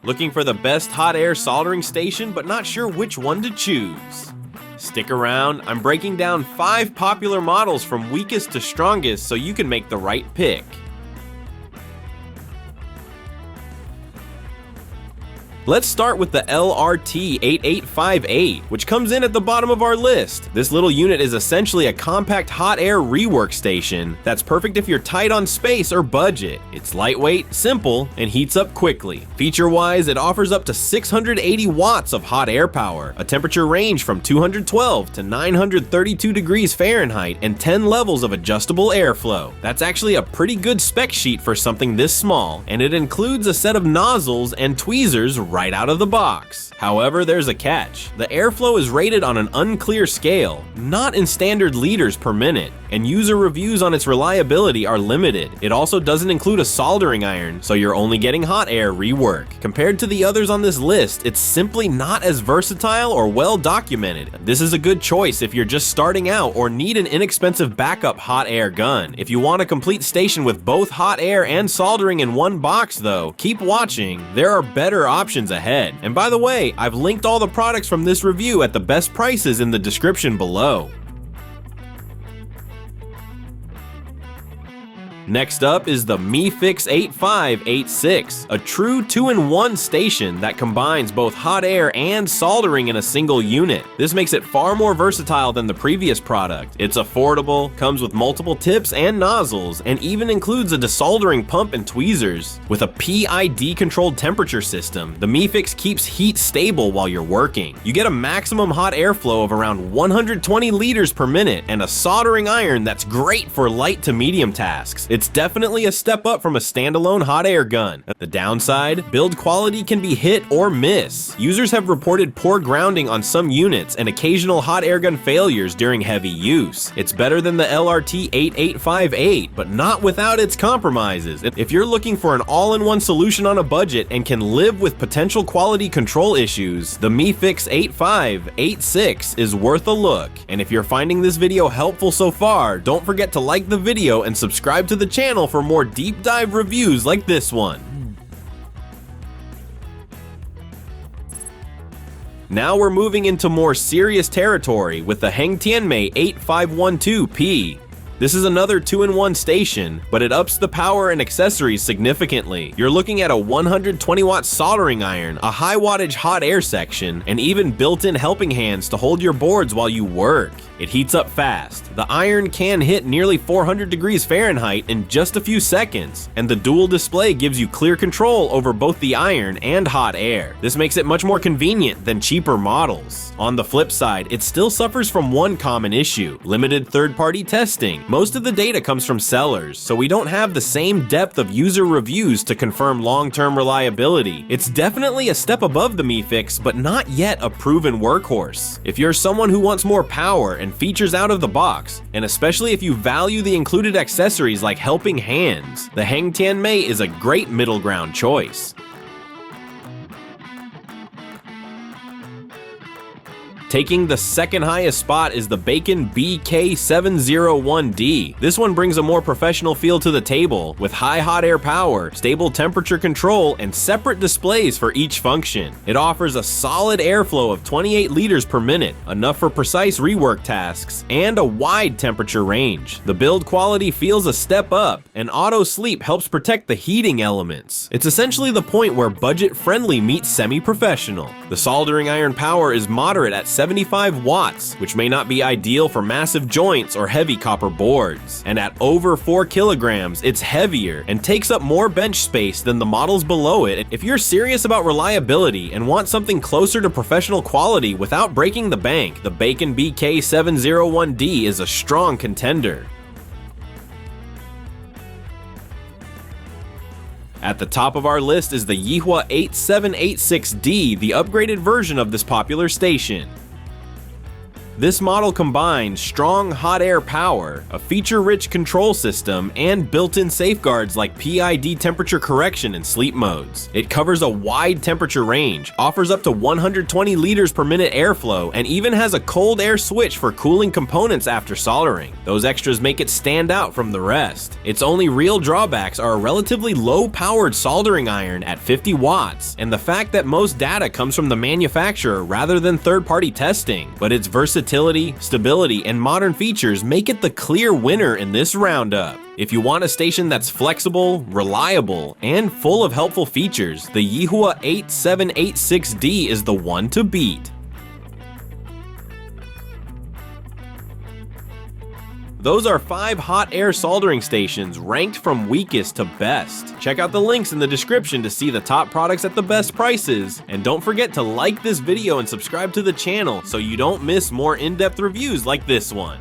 Looking for the best hot air soldering station but not sure which one to choose? Stick around, I'm breaking down 5 popular models from weakest to strongest so you can make the right pick. Let's start with the LRT8858, which comes in at the bottom of our list. This little unit is essentially a compact hot air rework station that's perfect if you're tight on space or budget. It's lightweight, simple, and heats up quickly. Feature-wise, it offers up to 680 watts of hot air power, a temperature range from 212 to 932 degrees Fahrenheit, and 10 levels of adjustable airflow. That's actually a pretty good spec sheet for something this small, and it includes a set of nozzles and tweezers right out of the box. However, there's a catch. The airflow is rated on an unclear scale, not in standard liters per minute, and user reviews on its reliability are limited. It also doesn't include a soldering iron, so you're only getting hot air rework. Compared to the others on this list, it's simply not as versatile or well documented. This is a good choice if you're just starting out or need an inexpensive backup hot air gun. If you want a complete station with both hot air and soldering in one box though, keep watching. There are better options ahead. And by the way, I've linked all the products from this review at the best prices in the description below. Next up is the MeFix 8586, a true 2-in-1 station that combines both hot air and soldering in a single unit. This makes it far more versatile than the previous product. It's affordable, comes with multiple tips and nozzles, and even includes a desoldering pump and tweezers. With a PID-controlled temperature system, the MeFix keeps heat stable while you're working. You get a maximum hot airflow of around 120 liters per minute and a soldering iron that's great for light to medium tasks. It's definitely a step up from a standalone hot air gun. The downside, build quality can be hit or miss. Users have reported poor grounding on some units and occasional hot air gun failures during heavy use. It's better than the LRT8858, but not without its compromises. If you're looking for an all-in-one solution on a budget and can live with potential quality control issues, the MeFix 8586 is worth a look. And if you're finding this video helpful so far, don't forget to like the video and subscribe to the channel for more deep dive reviews like this one. Now we're moving into more serious territory with the HENGTIANMEI 8512P. This is another 2-in-1 station, but it ups the power and accessories significantly. You're looking at a 120 watt soldering iron, a high wattage hot air section, and even built-in helping hands to hold your boards while you work. It heats up fast. The iron can hit nearly 400 degrees Fahrenheit in just a few seconds, and the dual display gives you clear control over both the iron and hot air. This makes it much more convenient than cheaper models. On the flip side, it still suffers from one common issue: limited third-party testing. Most of the data comes from sellers, so we don't have the same depth of user reviews to confirm long-term reliability. It's definitely a step above the MeFix, but not yet a proven workhorse. If you're someone who wants more power and features out of the box, and especially if you value the included accessories like helping hands, the HENGTIANMEI is a great middle ground choice. Taking the second highest spot is the Bakon BK701D. This one brings a more professional feel to the table, with high hot air power, stable temperature control, and separate displays for each function. It offers a solid airflow of 28 liters per minute, enough for precise rework tasks, and a wide temperature range. The build quality feels a step up, and auto sleep helps protect the heating elements. It's essentially the point where budget-friendly meets semi-professional. The soldering iron power is moderate at 75 watts, which may not be ideal for massive joints or heavy copper boards. And at over 4 kilograms, it's heavier and takes up more bench space than the models below it. If you're serious about reliability and want something closer to professional quality without breaking the bank, the Bakon BK701D is a strong contender. At the top of our list is the YIHUA 8786D, the upgraded version of this popular station. This model combines strong hot air power, a feature-rich control system, and built-in safeguards like PID temperature correction and sleep modes. It covers a wide temperature range, offers up to 120 liters per minute airflow, and even has a cold air switch for cooling components after soldering. Those extras make it stand out from the rest. Its only real drawbacks are a relatively low-powered soldering iron at 50 watts, and the fact that most data comes from the manufacturer rather than third-party testing. But its versatility, stability, and modern features make it the clear winner in this roundup. If you want a station that's flexible, reliable, and full of helpful features, the YIHUA 8786D is the one to beat. Those are 5 hot air soldering stations ranked from weakest to best. Check out the links in the description to see the top products at the best prices. And don't forget to like this video and subscribe to the channel so you don't miss more in-depth reviews like this one.